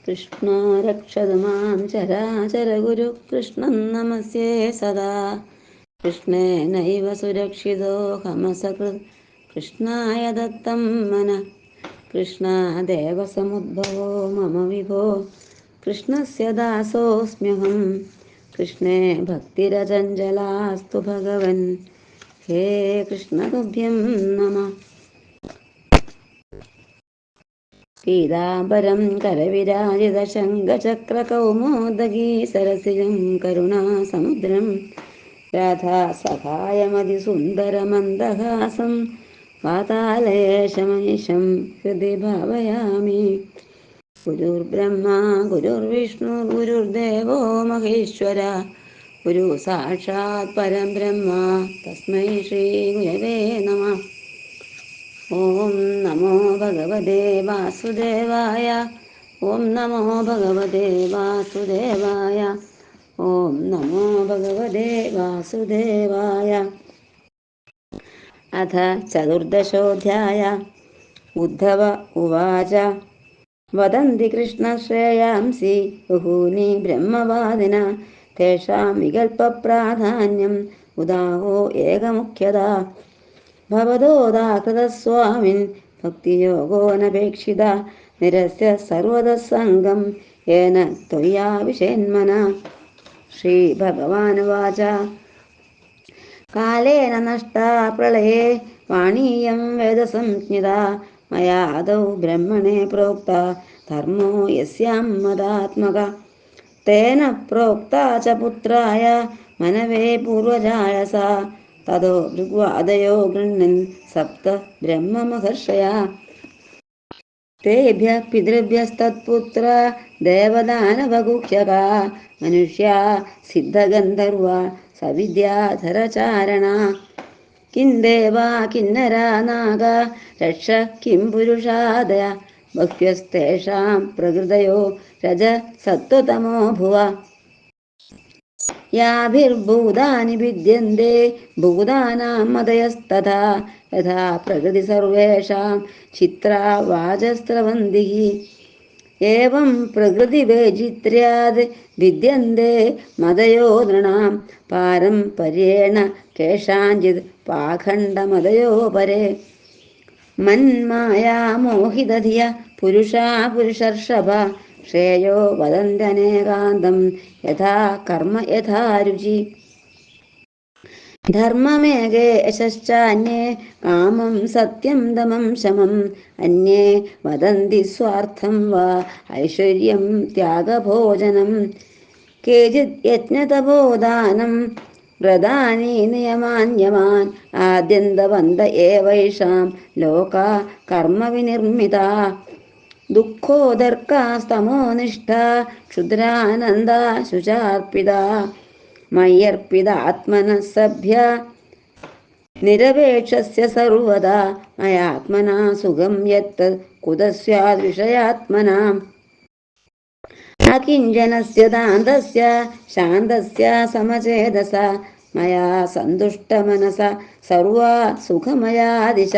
കൃഷ്ണ രക്ഷതു മാം ചരാചരഗുരു കൃഷ്ണം നമസ്യേ സദാ. കൃഷ്ണേനൈവ സുരക്ഷിതോഹമസകൃത് കൃഷ്ണായ ദത്തം മനഃ. കൃഷ്ണാദേവസമുദ്ഭവോ മമ വിഭോ കൃഷ്ണസ്യ ദാസോऽസ്മ്യഹം. കൃഷ്ണേ ഭക്തിരചഞ്ചലാസ്തു ഭഗവൻ. ഹേ കൃഷ്ണ തുഭ്യം നമഃ. പീതാംബരം കരവിരാജിതശങ്കചക്രകൗമോദഗീ സരസിജം കരുണാസമുദ്രം രാധാസഹായമതിസുന്ദരമന്ദഹാസം വാതാലയേശമനിശം ഹൃദി ഭാവയാമി. ഗുരുർബ്രഹ്മാ ഗുരുർവിഷ്ണു ഗുരുർദേവോ മഹേശ്വര. ഗുരു സാക്ഷാത് പരം ബ്രഹ്മ തസ്മൈ ശ്രീ ഗുരവേ നമഃ. ഓം നമോ ഭഗവതേ വാസുദേവായ. ഓം നമോ ഭഗവതേ വാസുദേവായ. ഓം നമോ ഭഗവതേ വാസുദേവായ. അഥ ചതുർദശോऽധ്യായ. ഉദ്ധവ ഉവാച. വദന്തി കൃഷ്ണശ്രേയാംസി ബഹൂനി ബ്രഹ്മവാദിന. തേഷാം വികൽപ്പപ്രാധാന്യം ഉദാഹോ ഏകമുഖ്യതാ. ഭവതോദാകൃതസ്വാമിൻ ഭക്തിയോഗോ നപേക്ഷിത. നിരസ്യ സർവതഃ സംഗം യേന ത്വയ്യാവിഷേന്മന. ശ്രീഭഗവാനുവാച. കാലേന നഷ്ടാ പ്രളയേ വാണീയം വേദസംജ്ഞിത. മയാ ആദൗ ബ്രഹ്മണേ പ്രോക്ത ധർമ്മോ യസ്യാം മദാത്മക. തേന പ്രോക്ത ച പുത്രായ മനവേ പൂർവജായ സാ. തതോ ഋഗ്വാദയോ ഗൃണ്ണൻ സപ്ത ബ്രഹ്മമഹർഷയാ. തേഭ്യഃ പിതൃഭ്യസ്തത്പുത്ര ദേവദാനവഗുഹ്യകാ. മനുഷ്യാ സിദ്ധഗന്ധർവ സവിദ്യാധരചാരണ. കിം ദേവാ കിന്നരാ നാഗ രക്ഷ കിം പുരുഷാദയ. ബഹ്വസ്തേഷാം പ്രകൃതയോ രജ സത്വതമോ ഭുവ. യാഭിർഭൂതാനി വിദ്യന്തെ ഭൂതാനാം മദയസ്തഥാ. യഥാ പ്രകൃതി സർവേഷാം ചിത്രാ വാചസ്രവന്തിഃ. ഏവം പ്രകൃതിവൈചിത്ര്യാദ് വിദ്യന്തെ മദയോ നൃണാം. പാരംപര്യേണ കേഷാഞ്ചിത് പാഖണ്ഡമദയോ പരേ. മന്മായാമോഹിതധിയ പുരുഷാ പുരുഷർഷഭ. ശ്രേയോ വദന്ത്യനേകാന്തം യഥാ കർമ്മ യഥാ രുചി. ധർമ്മമേകേ യശശ്ചാന്യേ കാമം സത്യം ദമം ശമം. അന്യേ വദന്തി സ്വാർത്ഥം വാ ഐശ്വര്യം ത്യാഗഭോജനം. കേചിത് യജ്ഞതപോദാനം വ്രതാനി നിയമാന്യമാൻ. ആദ്യന്തവന്ത ഏവൈഷാം ലോകാ കർമ്മവിനിർമ്മിതാ. ദുഃഖോദർക്കാസ്തമോനിഷ്ഠാ ക്ഷുദ്രാനന്ദാ ശുചാർപ്പിതാ. മയ്യർപ്പിതാത്മനഃ സഭ്യ നിരപേക്ഷസ്യ സർവദാ. മയാത്മനാ സുഖം യത്തത് കുതഃ സ്യാദ് വിഷയാത്മനാം. അകിഞ്ചനസ്യ ദാന്തസ്യ ശാന്തസ്യ സമചേതസ. മയാ സന്തുഷ്ടമനസ സർവാ സുഖമയാ ദിശ.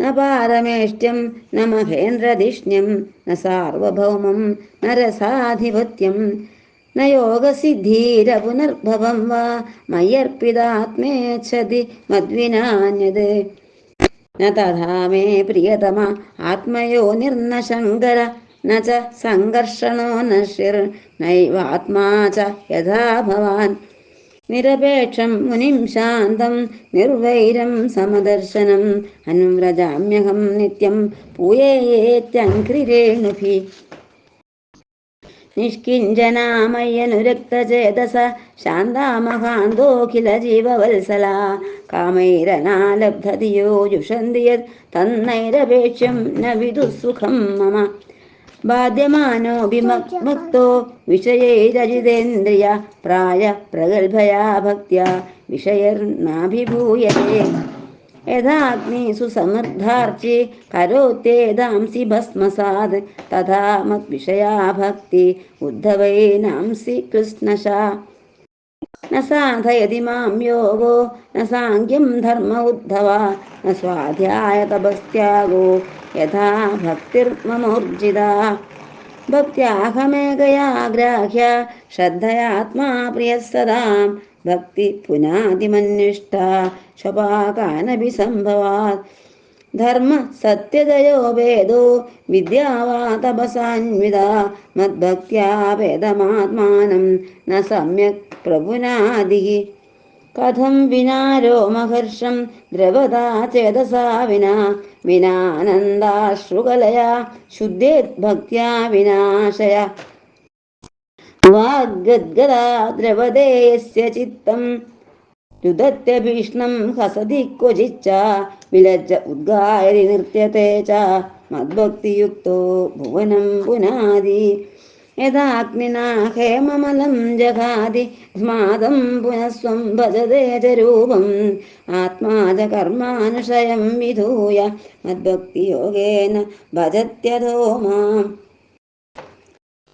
ന പാരമേഷ്ട്യം ന മഹേന്ദ്രധിഷ്ണ്യം ന സാർവഭൗമം ന രസാധിപത്യം. ന യോഗസിദ്ധീരപുനർഭവം വാ മയ്യർപ്പിതാത്മേച്ഛതി മദ്വിനാന്യത്. ന തഥാ മേ പ്രിയതമ ആത്മയോനിർന ശങ്കര. ന ച സംഘർഷണോ നശ്യർ നൈവാത്മാ ച യഥാ ഭവാൻ. നിരപേക്ഷം മുനിം ശാന്തം നിർവൈരം സമദർശനം. അനുവ്രജാമ്യഹം നിത്യം പൂയേത്യഘ്രിരേണുഭിഃ. നിഷ്കിഞ്ചനാമയ്യനുരക്തചേതസ ശാന്താമഹാന്തോഖില ജീവവത്സലാ. കാമൈരനാലബ്ധധിയോ ജുഷന്തി യത് തന്നൈരപേക്ഷ്യം ന വിദുഃ സുഖം മമ. ബാധ്യമാനോഭിമക്തോ വിഷയൈരജിതേന്ദ്രിയ. പ്രായ പ്രഗൽഭയാ ഭക്ത്യാ വിഷയൈർനാഭിഭൂയതേ. യഥാഗ്നിഷു സമൃദ്ധാർച്ചി കരോത്യേതാംസി ഭസ്മസാത്. തഥാ മദ്വിഷയാ ഭക്തി ഉദ്ധവൈനാംസി കൃഷ്ണശാ. ന സാധയതി മാം യോഗോ ന സാംഖ്യം ധർമ്മ ഉദ്ധവ. ന സ്വാധ്യായ തപസ്ത്യാഗോ യഥാ ഭക്തിർമമോർജിത. ഭക്ത്യാഹമേകയാഗ്രാഹ്യ ശ്രദ്ധയാത്മാ പ്രിയഃ സദാം ഭക്തി പുനാതിമന്വിഷ്ട ശപാകാനഭിസംഭവാത് ധർമ്മ സത്യതയോ വേദോ വിദ്യാവാ തപസാന്വിത മദ്ഭക്ത്യാ വേദമാത്മാനം ന സമ്യക് പ്രപുനാദിഃ കഥം വിനാ രോമഹർഷം ദ്രവതാ ചേതസാ വിനാനന്ദാശ്രുകലയാ ശുദ്ധേദ്ഭക്ത്യാ വിനാശയ വാഗ്ഗദ്ഗദാ ദ്രവതേ യസ്യ ചിത്തം രുദത്യഭീഷ്ണം ഹസതി ക്വചിച്ച വിലജ്ജ ഉദ്ഗായതി നൃത്യത്തെ ച മദ്ഭക്തിയുക്തോ ഭുവനം പുനാതി യഥാഗ്നിനാ ഹേമമലം ജഘാതി സ്മാദം പുനഃസ്വം ഭജതേ ച രൂപം ആത്മാ ച കർമാനുഷയം വിധൂയ മദ്ഭക്തിയോഗേന ഭജത്യഥോ മാം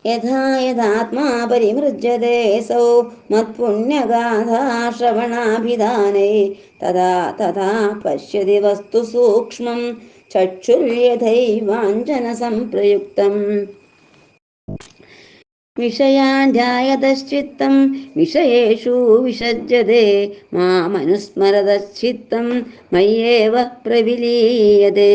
യഥാ യഥാത്മാ പരിമൃജ്യതേ സൗ മത്പുണ്യഗാഥാശ്രവണാഭിധാനൈ തഥാ തഥാ പശ്യതി വസ്തു സൂക്ഷ്മം ചക്ഷുര്യഥൈവാഞ്ജന സംപ്രയുക്തം വിഷയാൻ ധ്യായതശ്ചിത്തം വിഷയേഷു വിസജ്ജതേ മാമനുസ്മരതശ്ചിത്തം മയ്യേവ പ്രവിലീയതേ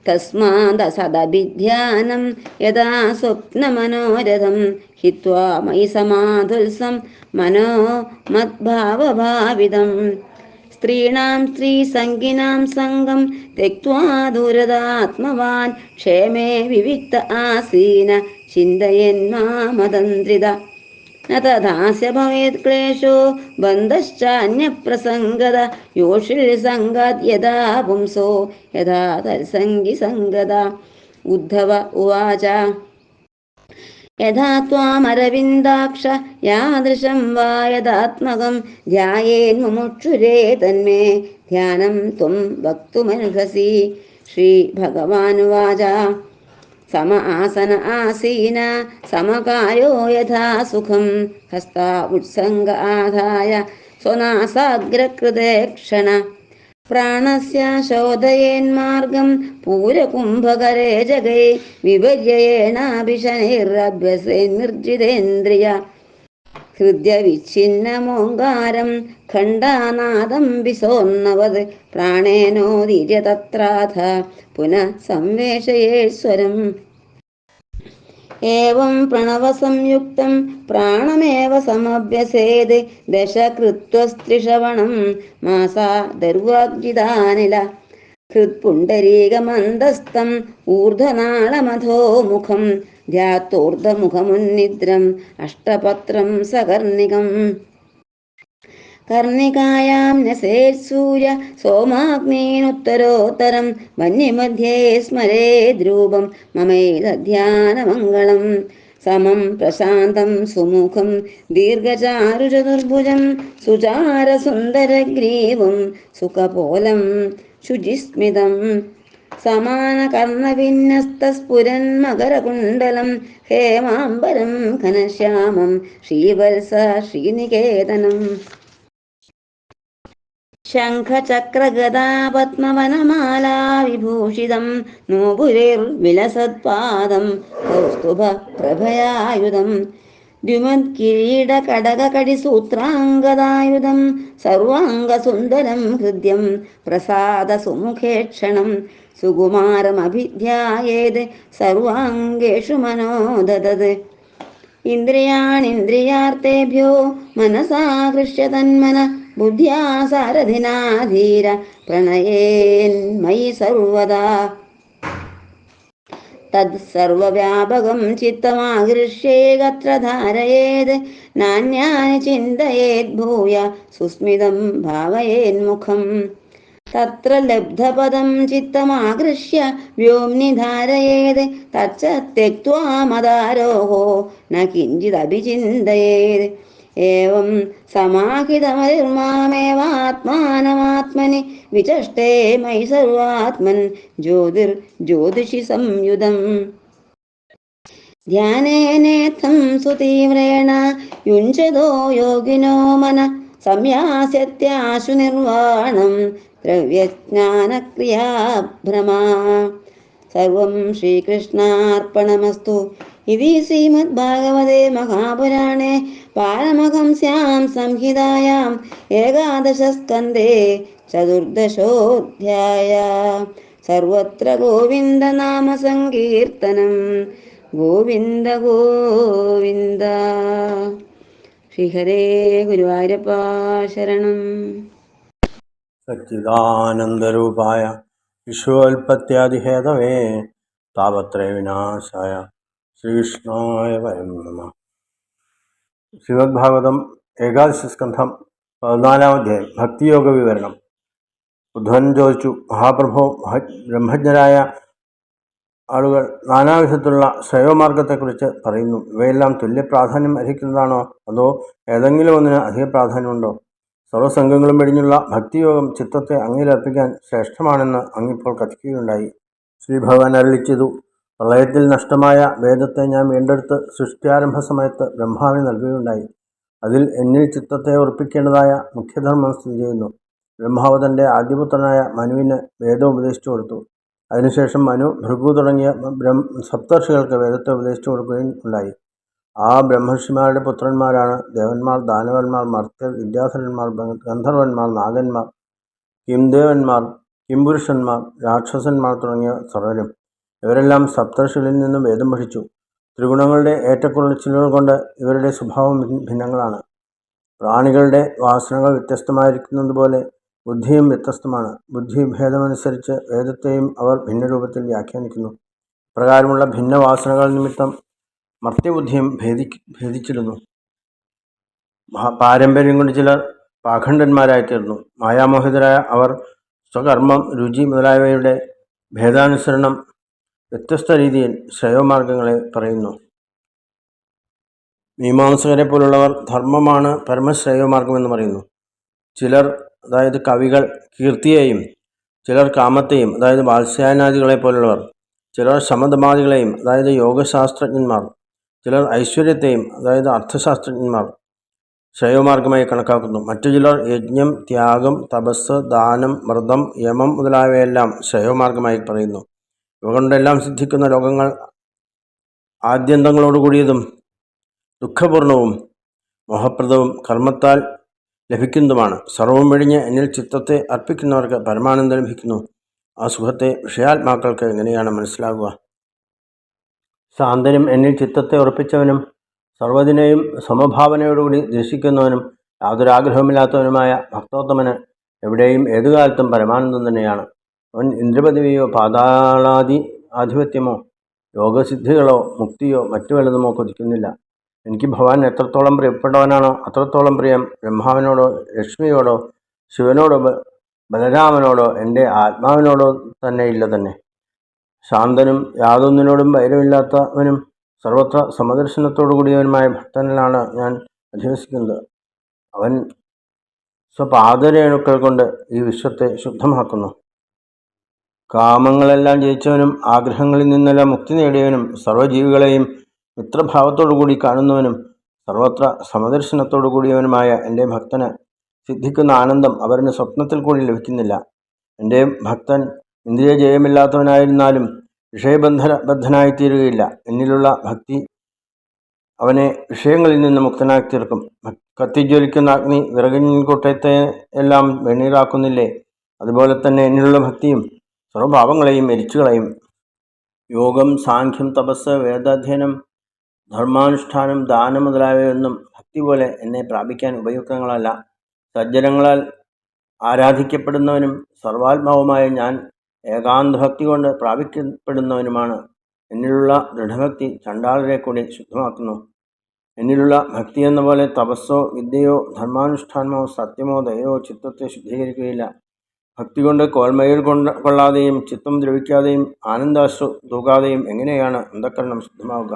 തസ്മാദസദഭിധ്യാനം യഥാ സ്വപ്നമനോരഥം ഹിത്വാ മയി സമാധുൽസം മനോ മദ്ഭാവഭാവിതം സ്ത്രീണാം സ്ത്രീസംഗിനാം സംഗം ത്യക്ത്വാ ദൂരദാത്മവാൻ ക്ഷേമേ വിവിക്ത ആസീന ചിന്തയന്മാമതന്ത്രിത ന തഥാസ്യ ഭവേത് ക്ലേശോ ബന്ധശ്ചാന്യപ്രസംഗത യോഷിൽ സംഗാത് യഥാ പുംസോ യഥാ തത്സംഗി സംഗത ഉദ്ധവ ഉവാച യഥാ ത്വാമരവിന്ദാക്ഷ യാദൃശം വാ യഥാത്മകം ധ്യായേന്മുമുക്ഷുരേ തന്മേ ധ്യാനം ത്വം വക്തുമർഹസി. ശ്രീഭഗവാനുവാച സമ ആസന ആസീന സമകായോ യഥാ സുഖം ഹസ്താ ഉത്സംഗ ആധായ സ്വനാസാഗ്രകൃതേ ക്ഷണ പ്രാണസ്യ ശോധയേന്മാർഗം പൂരകുംഭകരേ ജഗേ വിപര്യയേണാഭിശനൈരഭ്യസേന്നിർജിതേന്ദ്രിയ ഹൃദ്യവിച്ഛിന്നമോങ്കാരം ഖണ്ഡാനാദം വിസോന്നവത് പ്രാണേനോദീര്യ തത്രാഥ പുനഃ സംവേശയേശ്വരം. ഏവം പ്രണവസംയുക്തം പ്രാണമേവ സമഭ്യസേത് ദശകൃത്വസ്ത്രിശ്രവണം മാസാ ദർവാഗ്ജിതാനില ഹൃത്പുണ്ഡരീകമന്തസ്ഥം ഊർധനാളമധോ മുഖം ധ്യാത്തോർധമുഖമുന്നിദ്രം അഷ്ടപത്രം സകർണികം കർണികായാം ന്യസേത് സൂര്യ സോമാഗ്നീനുത്തരോത്തരം വന്യമധ്യേ സ്മരേദ്രൂപം മമൈതധ്യാനമംഗളം സമം പ്രശാന്തം സുമുഖം ദീർഘചാരുചതുർഭുജം സുചാരസുന്ദരഗ്രീവം സുഖപോലം ശുചിസ്മിതം സമാനകർണവിന്യസ്തസ്ഫുരന്മകരകുണ്ടലം ഹേമാംബരം ഘനശ്യാമം ശ്രീവത്സ ശ്രീനികേതനം ശംഖചക്രഗദാപത്മവനമാലാ വിഭൂഷിതം നോപുരൈർവിലസത്പാദം കൗസ്തുഭ പ്രഭയായുധം ദ്യുമത്കിരീടകടകകടിസൂത്രാംഗദായുധം സർവാംഗസുന്ദരം ഹൃദ്യം പ്രസാദസുമുഖേക്ഷണം സുകുമാരമഭിധ്യായേത് സർവാംഗേഷു മനോദദത് ഇന്ദ്രിയാണിന്ദ്രിയാർത്ഥേഭ്യോ മനസാകൃഷ്യ തന്മന ബുദ്ധ്യാ സാരഥിനാ ധീര പ്രണയേന്മയി സർവദാ തദ് സർവവ്യാപകം ചിത്തമാകൃഷ്യേകത്ര ധാരയേത് നാന്യാനി ചിന്തയേത് ഭൂയ സുസ്മിതം ഭാവയേന്മുഖം തത്ര ലബ്ധപദം ചിത്തമാകൃഷ്യ വ്യോംനി ധാരയേത് തച്ച ത്യക്ത്വാ മദാരോഹോ ന കിഞ്ചിദഭിചിന്തയേത് ഏവം സമാഹിതമതിർമാമേവാത്മാനമാത്മനി വിചഷ്ടേ മയി സർവാത്മൻ ജ്യോതിർജ്യോതിഷി സംയുതം ധ്യാനേനേത്തം സുതീവ്രേണ യുഞ്ചതോ യോഗിനോ മന സംയാസ്യത്യാശു നിർവാണം ദ്രവ്യജ്ഞാനക്രിയാഭ്രമാ. സർവം ശ്രീകൃഷ്ണാർപ്പണമസ്തു. इति श्रीमद्भागवते महापुराणे पारमहंस्यां संहितायाम् एकादशस्कन्धे चतुर्दशोऽध्याय। सर्वत्र गोविन्दनामसङ्कीर्तनं गोविन्द गोविन्द. ശ്രീഹരേ ഗുരുവായൂരപ്പ ശരണം. സച്ചിദാനന്ദരൂപായ വിശ്വോൽപത്യാദിഹേതവേ താപത്രയ വിനാശായ ശ്രീകൃഷ്ണായ വയം നമഃ. ശ്രീമദ്ഭാഗവതം ഏകാദശസ്കന്ധം 14-ാം അധ്യായം. ഭക്തിയോഗ വിവരണം. ഉദ്ധവൻ ചോദിച്ചു, മഹാപ്രഭോ, ബ്രഹ്മജ്ഞരായ ആളുകൾ നാനാവിധത്തിലുള്ള ശ്രേയോമാർഗത്തെക്കുറിച്ച് പറയുന്നു. ഇവയെല്ലാം തുല്യ പ്രാധാന്യം അർഹിക്കുന്നതാണോ, അതോ ഏതെങ്കിലും ഒന്നിന് അധിക പ്രാധാന്യമുണ്ടോ? സർവ്വസംഘങ്ങളും വെടിഞ്ഞുള്ള ഭക്തിയോഗം ചിത്തത്തെ അങ്ങിലർപ്പിക്കാൻ ശ്രേഷ്ഠമാണെന്ന് അങ്ങിപ്പോൾ കഥിക്കുകയുണ്ടായി. ശ്രീഭഗവാൻ അരുളിച്ചെയ്തു, പ്രളയത്തിൽ നഷ്ടമായ വേദത്തെ ഞാൻ വീണ്ടെടുത്ത് സൃഷ്ടിയാരംഭ സമയത്ത് ബ്രഹ്മാവിന് നൽകുകയുണ്ടായി. അതിൽ എന്നിൽ ചിത്തത്തെ ഉറപ്പിക്കേണ്ടതായ മുഖ്യധർമ്മം സ്ഥിതി ചെയ്യുന്നു. ബ്രഹ്മാവ് തൻ്റെ ആദ്യപുത്രനായ മനുവിന് വേദം ഉപദേശിച്ചു കൊടുത്തു. അതിനുശേഷം മനു, ഭൃഗു തുടങ്ങിയ സപ്തർഷികൾക്ക് വേദത്തെ ഉപദേശിച്ചു കൊടുക്കുകയും ഉണ്ടായി. ആ ബ്രഹ്മർഷിമാരുടെ പുത്രന്മാരാണ് ദേവന്മാർ, ദാനവന്മാർ, മർത്യർ, വിദ്യാധരന്മാർ, ഗന്ധർവന്മാർ, നാഗന്മാർ, കിംദേവന്മാർ, കിംപുരുഷന്മാർ, രാക്ഷസന്മാർ തുടങ്ങിയ സർവരും. ഇവരെല്ലാം സപ്തർഷികളിൽ നിന്നും വേദം പഠിച്ചു. ത്രിഗുണങ്ങളുടെ ഏറ്റക്കുറച്ചിലുകൾ കൊണ്ട് ഇവരുടെ സ്വഭാവം ഭിന്നങ്ങളാണ്. പ്രാണികളുടെ വാസനകൾ വ്യത്യസ്തമായിരിക്കുന്നത് പോലെ ബുദ്ധിയും വ്യത്യസ്തമാണ്. ബുദ്ധിഭേദമനുസരിച്ച് വേദത്തെയും അവർ ഭിന്നരൂപത്തിൽ വ്യാഖ്യാനിക്കുന്നു. ഇപ്രകാരമുള്ള ഭിന്നവാസനകൾ നിമിത്തം മർത്യബുദ്ധിയും ഭേദിച്ചിരുന്നു. പാരമ്പര്യം കൊണ്ട് ചിലർ പാഖണ്ഡന്മാരായിത്തീർന്നു. മായാമോഹിതരായ അവർ സ്വകർമ്മം, രുചി മുതലായവയുടെ ഭേദാനുസരണം വ്യത്യസ്ത രീതിയിൽ ശ്രേയോമാർഗങ്ങളെ പറയുന്നു. മീമാംസകരെ പോലുള്ളവർ ധർമ്മമാണ് പരമശ്രേയോമാർഗമെന്ന് പറയുന്നു. ചിലർ, അതായത് കവികൾ, കീർത്തിയെയും, ചിലർ കാമത്തെയും, അതായത് വാത്സ്യായനാദികളെ പോലുള്ളവർ, ചിലർ ശമദമാദികളെയും, അതായത് യോഗശാസ്ത്രജ്ഞന്മാർ, ചിലർ ഐശ്വര്യത്തെയും, അതായത് അർത്ഥശാസ്ത്രജ്ഞന്മാർ ശ്രേയോമാർഗമായി കണക്കാക്കുന്നു. മറ്റു ചിലർ യജ്ഞം, ത്യാഗം, തപസ്, ദാനം, വ്രതം, യമം മുതലായവയെല്ലാം ശ്രേയോമാർഗമായി പറയുന്നു. ഇവ കൊണ്ടെല്ലാം സിദ്ധിക്കുന്ന ലോകങ്ങൾ ആദ്യന്തങ്ങളോടുകൂടിയതും ദുഃഖപൂർണവും മോഹപ്രദവും കർമ്മത്താൽ ലഭിക്കുന്നതുമാണ്. സർവവും വെടിഞ്ഞ് എന്നിൽ ചിത്തത്തെ അർപ്പിക്കുന്നവർക്ക് പരമാനന്ദം ലഭിക്കുന്നു. ആ സുഖത്തെ വിഷയാത്മാക്കൾക്ക് എങ്ങനെയാണ് മനസ്സിലാകുക? ശാന്തനും എന്നിൽ ചിത്തത്തെ ഉറപ്പിച്ചവനും സർവ്വതിനെയും സമഭാവനയോടുകൂടി ദർശിക്കുന്നവനും യാതൊരാഗ്രഹവുമില്ലാത്തവനുമായ ഭക്തോത്തമന് എവിടെയും ഏതുകാലത്തും പരമാനന്ദം തന്നെയാണ്. അവൻ ഇന്ദ്രപദവിയോ പാതാളാദി ആധിപത്യമോ യോഗസിദ്ധികളോ മുക്തിയോ മറ്റു വലുതുമോ കൊതിക്കുന്നില്ല. എനിക്ക് ഭഗവാൻ എത്രത്തോളം പ്രിയപ്പെട്ടവനാണോ അത്രത്തോളം പ്രിയം ബ്രഹ്മാവിനോടോ ലക്ഷ്മിയോടോ ശിവനോടോ ബലരാമനോടോ എൻ്റെ ആത്മാവിനോടോ തന്നെ ഇല്ല തന്നെ. ശാന്തനും യാതൊന്നിനോടും വൈരമില്ലാത്തവനും സർവത്ര സമദർശനത്തോടു കൂടിയവനുമായ ഭക്തനിലാണ് ഞാൻ അധിവസിക്കുന്നത്. അവൻ സ്വപാദരേണുക്കൾ കൊണ്ട് ഈ വിശ്വത്തെ ശുദ്ധമാക്കുന്നു. കാമങ്ങളെല്ലാം ജയിച്ചവനും ആഗ്രഹങ്ങളിൽ നിന്നെല്ലാം മുക്തി നേടിയവനും സർവ്വജീവികളെയും മിത്രഭാവത്തോടുകൂടി കാണുന്നവനും സർവത്ര സമദർശനത്തോടു കൂടിയവനുമായ എൻ്റെ ഭക്തന് സിദ്ധിക്കുന്ന ആനന്ദം അവന് സ്വപ്നത്തിൽ കൂടി ലഭിക്കുന്നില്ല. എൻ്റെ ഭക്തൻ ഇന്ദ്രിയ ജയമില്ലാത്തവനായിരുന്നാലും വിഷയബദ്ധനായിത്തീരുകയില്ല. എന്നിലുള്ള ഭക്തി അവനെ വിഷയങ്ങളിൽ നിന്ന് മുക്തനാക്കി തീർക്കും. കത്തിജ്വലിക്കുന്ന അഗ്നി വിറകിൻ കൂട്ടത്തെ എല്ലാം വെണ്ണീറാക്കുന്നില്ലേ? അതുപോലെ തന്നെ എന്നിലുള്ള ഭക്തിയും സർവഭാവങ്ങളെയും എരിച്ചുകളയും. യോഗം, സാഖ്യം, തപസ്, വേദാധ്യയനം, ധർമാനുഷ്ഠാനം, ദാനം മുതലായവയൊന്നും ഭക്തി പോലെ എന്നെ പ്രാപിക്കാൻ ഉപയുക്തങ്ങളല്ല. സജ്ജനങ്ങളാൽ ആരാധിക്കപ്പെടുന്നവനും സർവാത്മാവുമായ ഞാൻ ഏകാന്തഭക്തി കൊണ്ട് പ്രാപിക്കപ്പെടുന്നവനുമാണ്. എന്നിലുള്ള ദൃഢഭക്തി ചണ്ടാളരെ കൂടി ശുദ്ധമാക്കുന്നു. എന്നിലുള്ള ഭക്തി എന്ന പോലെ തപസ്സോ വിദ്യയോ ധർമാനുഷ്ഠാനമോ സത്യമോ ദയോ ചിത്തത്തെ ശുദ്ധീകരിക്കുകയില്ല. ഭക്തി കൊണ്ട് കോൽമയിൽ കൊള്ളാതെയും ചിത്തം ദ്രവിക്കാതെയും ആനന്ദാശ്രു തൂകാതെയും എങ്ങനെയാണ് അന്ധക്കരണം ശുദ്ധമാവുക?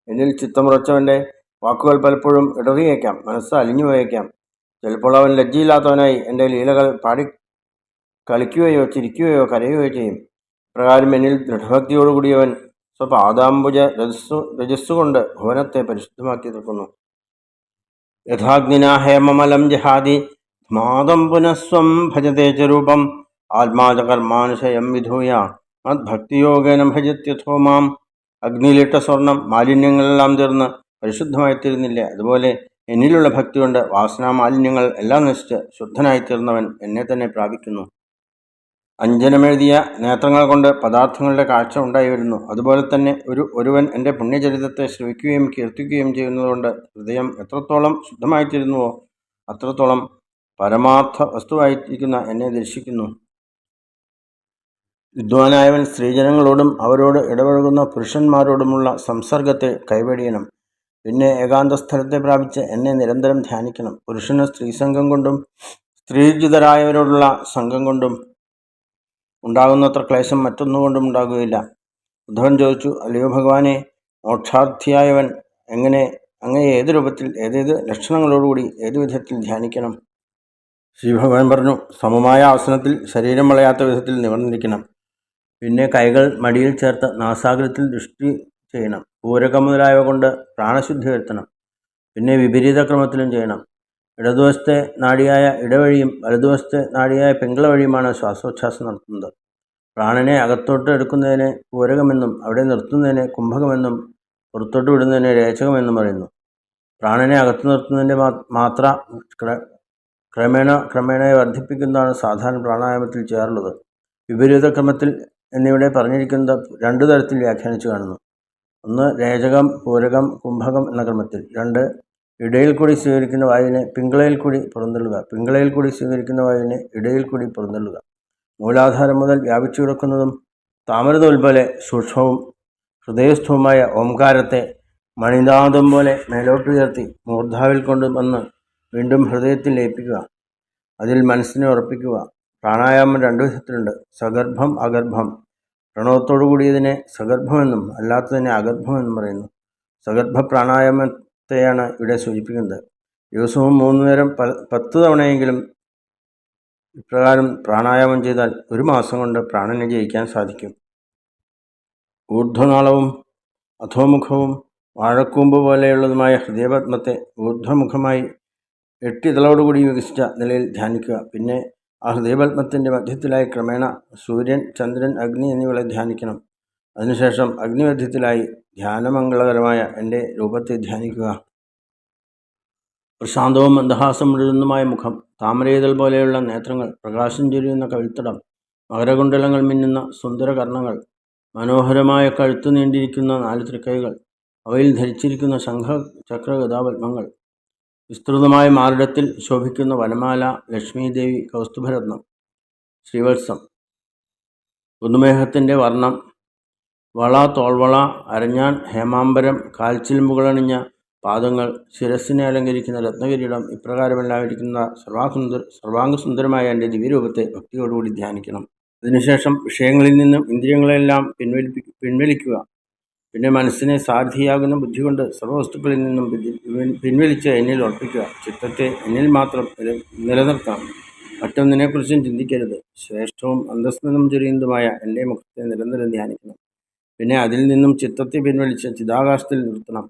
എന്നിൽ ചിത്തമുറച്ചവൻ്റെ വാക്കുകൾ പലപ്പോഴും ഇടറിയേക്കാം, മനസ്സ് അലിഞ്ഞു പോയേക്കാം. ചിലപ്പോൾ അവൻ ലജ്ജയില്ലാത്തവനായി എൻ്റെ ലീലകൾ പാടി കളിക്കുകയോ ചിരിക്കുകയോ കരയുകയോ ചെയ്യും. പ്രകാരം എന്നിൽ ദൃഢഭക്തിയോടുകൂടിയവൻ സ്വപാദാംബുജ രജസ്സുകൊണ്ട് ഭുവനത്തെ പരിശുദ്ധമാക്കി തീർക്കുന്നു. യഥാഗ്നിനാ ഹേമമലം ജഹാദി മാതം പുനഃസ്വം ഭജത്തെ ച രൂപം ആത്മാച കർമാനുശയം വിധൂയ മദ്ഭക്തിയോഗേന ഭജത്യഥോ മാം. അഗ്നിയിലിട്ട സ്വർണം മാലിന്യങ്ങളെല്ലാം ചേർന്ന് പരിശുദ്ധമായിത്തീരുന്നില്ലേ? അതുപോലെ എന്നിലുള്ള ഭക്തി കൊണ്ട് വാസനാ മാലിന്യങ്ങൾ എല്ലാം നശിച്ച് ശുദ്ധനായിത്തീർന്നവൻ എന്നെ തന്നെ പ്രാപിക്കുന്നു. അഞ്ജനമെഴുതിയ നേത്രങ്ങൾ കൊണ്ട് പദാർത്ഥങ്ങളുടെ കാഴ്ച ഉണ്ടായി വരുന്നു. അതുപോലെ തന്നെ ഒരുവൻ എൻ്റെ പുണ്യചരിതത്തെ ശ്രവിക്കുകയും കീർത്തിക്കുകയും ചെയ്യുന്നതുകൊണ്ട് ഹൃദയം എത്രത്തോളം ശുദ്ധമായിത്തീരുന്നുവോ അത്രത്തോളം പരമാർത്ഥ വസ്തുവായിരിക്കുന്ന എന്നെ ദർശിക്കുന്നു. വിദ്വാനായവൻ സ്ത്രീജനങ്ങളോടും അവരോട് ഇടപഴകുന്ന പുരുഷന്മാരോടുമുള്ള സംസർഗത്തെ കൈവെടിയണം. പിന്നെ ഏകാന്തസ്ഥലത്തെ പ്രാപിച്ച് എന്നെ നിരന്തരം ധ്യാനിക്കണം. പുരുഷന് സ്ത്രീസംഘം കൊണ്ടും സ്ത്രീജിതരായവരോടുള്ള സംഘം കൊണ്ടും ഉണ്ടാകുന്നത്ര ക്ലേശം മറ്റൊന്നുകൊണ്ടും ഉണ്ടാകുകയില്ല. ഉദ്ധവൻ ചോദിച്ചു, അല്ലയോ ഭഗവാനെ, മോക്ഷാർത്ഥിയായവൻ അങ്ങയെ ഏത് രൂപത്തിൽ ഏതേത് ലക്ഷണങ്ങളോടുകൂടി ഏതു വിധത്തിൽ ധ്യാനിക്കണം? ശ്രീ ഭഗവാൻ പറഞ്ഞു, സമമായ ആസനത്തിൽ ശരീരം വളയാത്ത വിധത്തിൽ നിവർന്നിരിക്കണം. പിന്നെ കൈകൾ മടിയിൽ ചേർത്ത് നാസാഗ്രത്തിൽ ദൃഷ്ടി ചെയ്യണം. പൂരകം മുതലായവ കൊണ്ട് പ്രാണശുദ്ധി വരുത്തണം. പിന്നെ വിപരീത ക്രമത്തിലും ചെയ്യണം. ഇടതുവശത്തെ നാഡിയായ ഇടവഴിയും വലതുവശത്തെ നാഡിയായ പിങ്കള വഴിയുമാണ് ശ്വാസോച്ഛ്വാസം നടത്തുന്നത്. പ്രാണനെ അകത്തോട്ട് എടുക്കുന്നതിനെ പൂരകമെന്നും അവിടെ നിർത്തുന്നതിനെ കുംഭകമെന്നും പുറത്തോട്ട് വിടുന്നതിനെ രേചകമെന്നും പറയുന്നു. പ്രാണനെ അകത്തു നിർത്തുന്നതിൻ്റെ മാത്ര ക്രമേണ വർദ്ധിപ്പിക്കുന്നതാണ് സാധാരണ പ്രാണായാമത്തിൽ ചെയ്യാറുള്ളത്. വിപരീത ക്രമത്തിൽ എന്നിവിടെ പറഞ്ഞിരിക്കുന്നത് 2 തരത്തിൽ വ്യാഖ്യാനിച്ചു കാണുന്നു. 1. രേചകം, പൂരകം, കുംഭകം എന്ന ക്രമത്തിൽ. 2. ഇടയിൽ കൂടി സ്വീകരിക്കുന്ന വായുവിനെ പിങ്കളയിൽ കൂടി പുറന്തള്ളുക. പിങ്കളയിൽ കൂടി സ്വീകരിക്കുന്ന വായുവിനെ ഇടയിൽ കൂടി പുറന്തള്ളുക. മൂലാധാരം മുതൽ വ്യാപിച്ചു കിടക്കുന്നതും താമരനൂൽ പോലെ സൂക്ഷ്മവും ഹൃദയസ്ഥവുമായ ഓംകാരത്തെ മണിനാദം പോലെ മേലോട്ടുയർത്തി മൂർധാവിൽ കൊണ്ടുവന്ന് വീണ്ടും ഹൃദയത്തിൽ ലയിപ്പിക്കുക. അതിൽ മനസ്സിനെ ഉറപ്പിക്കുക. പ്രാണായാമം 2 വിധത്തിലുണ്ട്: സഗർഭം, അഗർഭം. പ്രണവത്തോടു കൂടിയതിനെ സഗർഭമെന്നും അല്ലാത്തതിനെ അഗർഭമെന്നും പറയുന്നു. സഗർഭ പ്രാണായാമത്തെയാണ് ഇവിടെ സൂചിപ്പിക്കുന്നത്. ദിവസവും 3 നേരം 10 തവണയെങ്കിലും ഇപ്രകാരം പ്രാണായാമം ചെയ്താൽ 1 മാസം കൊണ്ട് പ്രാണനെ ജയിക്കാൻ സാധിക്കും. ഊർധ്വനാളവും അധോമുഖവും വാഴക്കൂമ്പ് പോലെയുള്ളതുമായ ഹൃദയപത്മത്തെ ഊർധ്വമുഖമായി 8 ഇതളോടുകൂടി വികസിച്ച നിലയിൽ ധ്യാനിക്കുക. പിന്നെ ആ ഹൃദയപത്മത്തിൻ്റെ മധ്യത്തിലായി ക്രമേണ സൂര്യൻ, ചന്ദ്രൻ, അഗ്നി എന്നിവകളെ ധ്യാനിക്കണം. അതിനുശേഷം അഗ്നിമധ്യത്തിലായി ധ്യാനമംഗളകരമായ എൻ്റെ രൂപത്തെ ധ്യാനിക്കുക. പ്രശാന്തവും മന്ദഹാസം മുഴുവനുമായ മുഖം, താമരയിതൾ പോലെയുള്ള നേത്രങ്ങൾ, പ്രകാശം ചൊരിയുന്ന കവിൾത്തടം, മകരകുണ്ടലങ്ങൾ മിന്നുന്ന സുന്ദരകർണങ്ങൾ, മനോഹരമായ കഴുത്തു നീണ്ടിരിക്കുന്ന 4 തൃക്കൈകൾ, അവയിൽ ധരിച്ചിരിക്കുന്ന ശംഖ, ചക്ര, ഗദാപത്മങ്ങൾ, വിസ്തൃതമായ മാറിടത്തിൽ ശോഭിക്കുന്ന വനമാല, ലക്ഷ്മീദേവി, കൗസ്തുഭരത്നം, ശ്രീവത്സം, പുതുമേഹത്തിൻ്റെ വർണ്ണം, വള, തോൾവള, അരഞ്ഞാൻ, ഹേമാംബരം, കാൽച്ചിലുമ്പുകളണിഞ്ഞ പാദങ്ങൾ, ശിരസ്സിനെ അലങ്കരിക്കുന്ന രത്നകിരീടം, ഇപ്രകാരമെല്ലാം ഇരിക്കുന്ന സർവാംഗസുന്ദരമായ എൻ്റെ ദിവ്യരൂപത്തെ ഭക്തിയോടുകൂടി ധ്യാനിക്കണം. അതിനുശേഷം വിഷയങ്ങളിൽ നിന്നും ഇന്ദ്രിയങ്ങളെല്ലാം പിൻവലിക്കുക. പിന്നെ മനസ്സിനെ സാരഥിയാകുന്ന ബുദ്ധി കൊണ്ട് സർവ്വവസ്തുക്കളിൽ നിന്നും പിൻവലിച്ച് എന്നിൽ ഉറപ്പിക്കുക. ചിത്തത്തെ എന്നിൽ മാത്രം നിലനിർത്തണം. മറ്റൊന്നിനെക്കുറിച്ചും ചിന്തിക്കരുത്. ശ്രേഷ്ഠവും അന്തസ്സനം ചൊരിയുന്നതുമായ എൻ്റെ മുഖത്തെ നിരന്തരം ധ്യാനിക്കണം. പിന്നെ അതിൽ നിന്നും ചിത്തത്തെ പിൻവലിച്ച് ചിതാകാശത്തിൽ നിർത്തണം.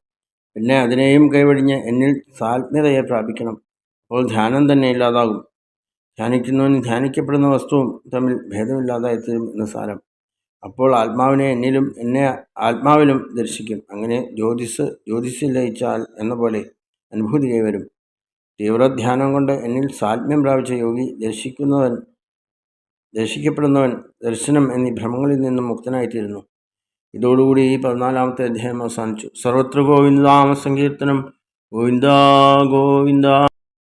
പിന്നെ അതിനെയും കൈവടിഞ്ഞ് എന്നിൽ സാത്മ്യതയെ പ്രാപിക്കണം. അപ്പോൾ ധ്യാനം തന്നെ ഇല്ലാതാകും. ധ്യാനിക്കുന്നവനും ധ്യാനിക്കപ്പെടുന്ന വസ്തുവും തമ്മിൽ ഭേദമില്ലാതായിത്തീരും എന്ന് സാരം. അപ്പോൾ ആത്മാവിനെ എന്നിലും എന്നെ ആത്മാവിലും ദർശിക്കും. അങ്ങനെ ജ്യോതിസിൽ ലയിച്ചാൽ എന്ന പോലെ അനുഭൂതി കൈവരും. തീവ്രധ്യാനം കൊണ്ട് എന്നിൽ സാത്മ്യം പ്രാപിച്ച യോഗി ദർശിക്കപ്പെടുന്നവൻ ദർശനം എന്നീ ഭ്രമങ്ങളിൽ നിന്നും മുക്തനായിത്തീരുന്നു. ഇതോടുകൂടി ഈ 14-ാമത്തെ അധ്യായം അവസാനിച്ചു. സർവത്ര ഗോവിന്ദനാമ സങ്കീർത്തനം. ഗോവിന്ദ ഗോവിന്ദ.